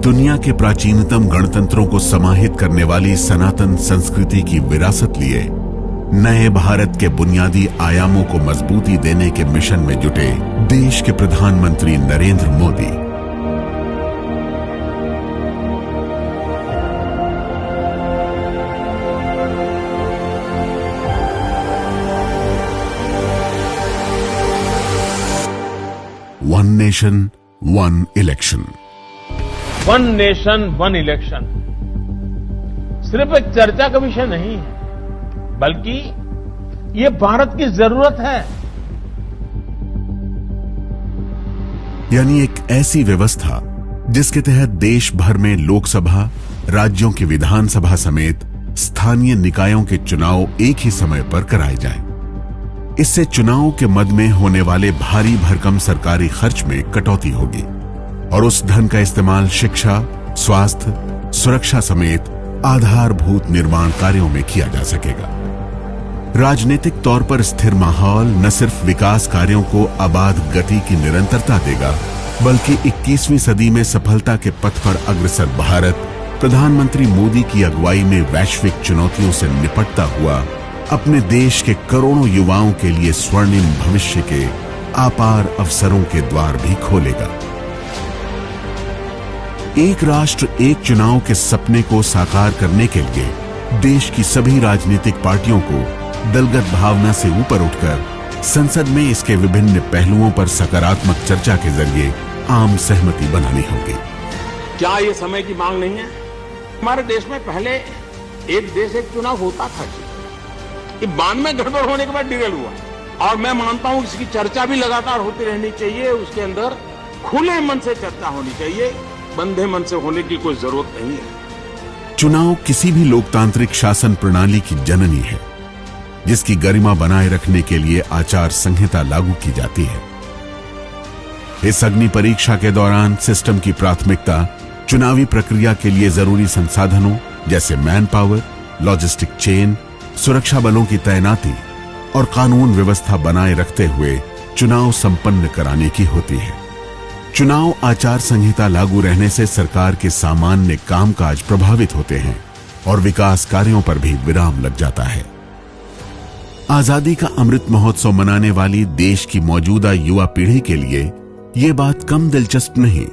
दुनिया के प्राचीनतम गणतंत्रों को समाहित करने वाली सनातन संस्कृति की विरासत लिए नए भारत के बुनियादी आयामों को मजबूती देने के मिशन में जुटे देश के प्रधानमंत्री Narendra Modi. One nation one election. One nation one election सिर्फ एक चर्चा का विषय नहीं है, बल्कि ये भारत की जरूरत है। यानी एक ऐसी व्यवस्था जिसके तहत देश भर में लोकसभा, राज्यों की विधानसभा समेत स्थानीय निकायों के चुनाव एक ही समय पर कराए जाएं। इससे चुनाव के मद में होने वाले भारी भरकम सरकारी खर्च में कटौती होगी और उस धन का इस्तेमाल शिक्षा, स्वास्थ्य, सुरक्षा समेत आधारभूत निर्माण कार्यों में किया जा सकेगा। राजनीतिक तौर पर स्थिर माहौल न सिर्फ विकास कार्यों को आबाद गति की निरंतरता देगा, बल्कि 21वीं सदी में सफलता के पथ पर अग्रसर भारत प्रधानमंत्री मोदी की अगुवाई में वैश्विक चुनौतियों से निपटता हुआ अपने देश के करोड़ों युवाओं के लिए स्वर्णिम भविष्य के अपार अवसरों के द्वार भी खोलेगा। एक राष्ट्र एक चुनाव के सपने को साकार करने के लिए देश की सभी राजनीतिक पार्टियों को दलगत भावना से ऊपर उठकर संसद में इसके विभिन्न पहलुओं पर सकारात्मक चर्चा के जरिए आम सहमति बनानी होगी। क्या ये समय की मांग नहीं है? हमारे देश में पहले एक देश एक चुनाव होता था जी, ये बाद में गड़बड़ होने के बाद डिरेल हुआ और मैं मानता हूं इसकी चर्चा भी लगातार होती रहनी चाहिए। उसके अंदर खुले मन से चर्चा होनी चाहिए, बंधे मन से होने की कोई जरूरत नहीं है। चुनाव किसी भी लोकतांत्रिक शासन प्रणाली की जननी है, जिसकी गरिमा बनाए रखने के लिए आचार संहिता लागू की जाती है। इस अग्नि परीक्षा के दौरान सिस्टम की प्राथमिकता चुनावी प्रक्रिया के लिए जरूरी संसाधनों जैसे मैन पावर, लॉजिस्टिक चेन, सुरक्षा बलों की तैनाती और कानून व्यवस्था बनाए रखते हुए चुनाव संपन्न कराने की होती है। चुनाव आचार संहिता लागू रहने से सरकार के सामान्य कामकाज प्रभावित होते हैं और विकास कार्यों पर भी विराम लग जाता है। आजादी का अमृत महोत्सव मनाने वाली देश की मौजूदा युवा पीढ़ी के लिए यह बात कम दिलचस्प नहीं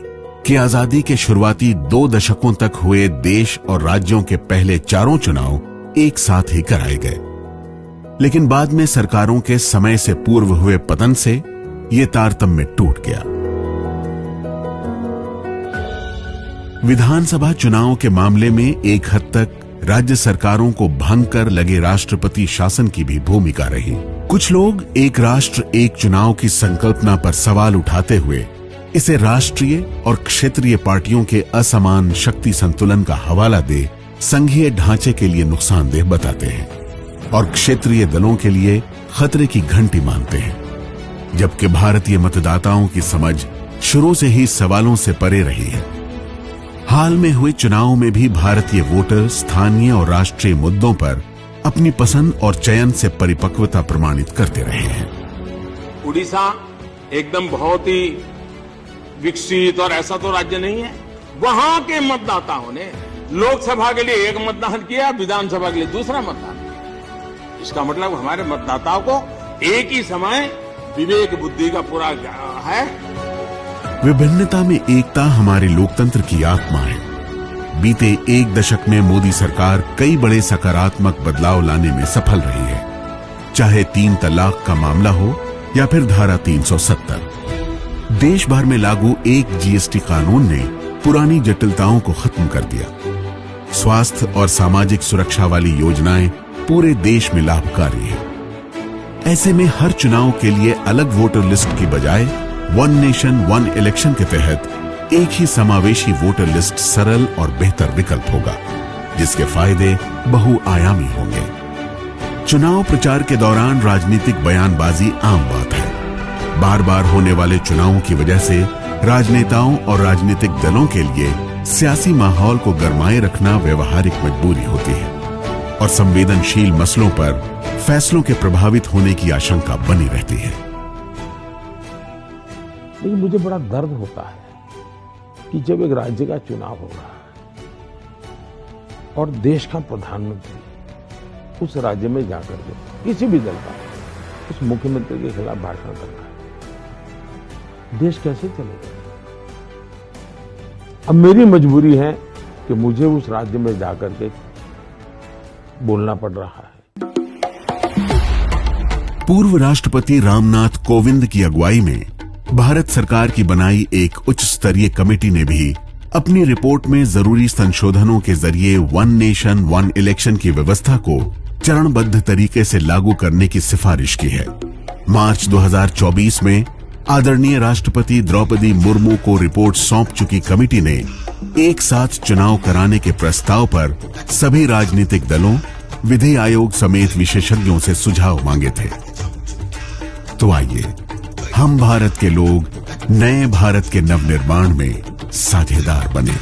कि आजादी के शुरुआती 2 दशकों तक हुए देश और राज्यों के पहले 4 चुनाव एक साथ ही कराए गए, लेकिन बाद में सरकारों के समय से पूर्व हुए पतन से यह तारतम्य टूट गया। विधानसभा चुनाव के मामले में एक हद तक राज्य सरकारों को भंग कर लगे राष्ट्रपति शासन की भी भूमिका रही। कुछ लोग एक राष्ट्र एक चुनाव की संकल्पना पर सवाल उठाते हुए इसे राष्ट्रीय और क्षेत्रीय पार्टियों के असमान शक्ति संतुलन का हवाला दे संघीय ढांचे के लिए नुकसानदेह बताते हैं और क्षेत्रीय दलों के लिए खतरे की घंटी मानते हैं, जबकि भारतीय मतदाताओं की समझ शुरू से ही सवालों से परे रही है। हाल में हुए चुनाव में भी भारतीय वोटर स्थानीय और राष्ट्रीय मुद्दों पर अपनी पसंद और चयन से परिपक्वता प्रमाणित करते रहे हैं। उड़ीसा एकदम बहुत ही विकसित और ऐसा तो राज्य नहीं है। वहां के मतदाताओं ने लोकसभा के लिए एक मतदान किया, विधानसभा के लिए दूसरा मतदान किया। इसका मतलब हमारे मतदाताओं को एक ही समय विवेक बुद्धि का पूरा है। विभिन्नता में एकता हमारे लोकतंत्र की आत्मा है। बीते 1 दशक में मोदी सरकार कई बड़े सकारात्मक बदलाव लाने में सफल रही है, चाहे 3 तलाक का मामला हो या फिर धारा 370। देश भर में लागू एक जीएसटी कानून ने पुरानी जटिलताओं को खत्म कर दिया। स्वास्थ्य और सामाजिक सुरक्षा वाली योजनाएं पूरे देश में लाभकारी है। ऐसे में हर चुनाव के लिए अलग वोटर लिस्ट की बजाय वन नेशन वन इलेक्शन के तहत एक ही समावेशी वोटर लिस्ट सरल और बेहतर विकल्प होगा, जिसके फायदे बहुआयामी होंगे। चुनाव प्रचार के दौरान राजनीतिक बयानबाजी आम बात है। बार बार होने वाले चुनावों की वजह से राजनेताओं और राजनीतिक दलों के लिए सियासी माहौल को गरमाए रखना व्यवहारिक मजबूरी होती है और संवेदनशील मसलों पर फैसलों के प्रभावित होने की आशंका बनी रहती है। लेकिन मुझे बड़ा दर्द होता है कि जब एक राज्य का चुनाव हो रहा है और देश का प्रधानमंत्री उस राज्य में जाकर के किसी भी दल का उस मुख्यमंत्री के खिलाफ भाषण कर रहा है, देश कैसे चलेगा? अब मेरी मजबूरी है कि मुझे उस राज्य में जाकर के बोलना पड़ रहा है। पूर्व राष्ट्रपति रामनाथ कोविंद की अगुवाई में भारत सरकार की बनाई एक उच्च स्तरीय कमेटी ने भी अपनी रिपोर्ट में जरूरी संशोधनों के जरिए वन नेशन वन इलेक्शन की व्यवस्था को चरणबद्ध तरीके से लागू करने की सिफारिश की है। मार्च 2024 में आदरणीय राष्ट्रपति द्रौपदी मुर्मू को रिपोर्ट सौंप चुकी कमेटी ने एक साथ चुनाव कराने के प्रस्ताव पर सभी राजनीतिक दलों, विधि आयोग समेत विशेषज्ञों से सुझाव मांगे थे। तो आइए हम भारत के लोग नए भारत के नवनिर्माण में साझेदार बने।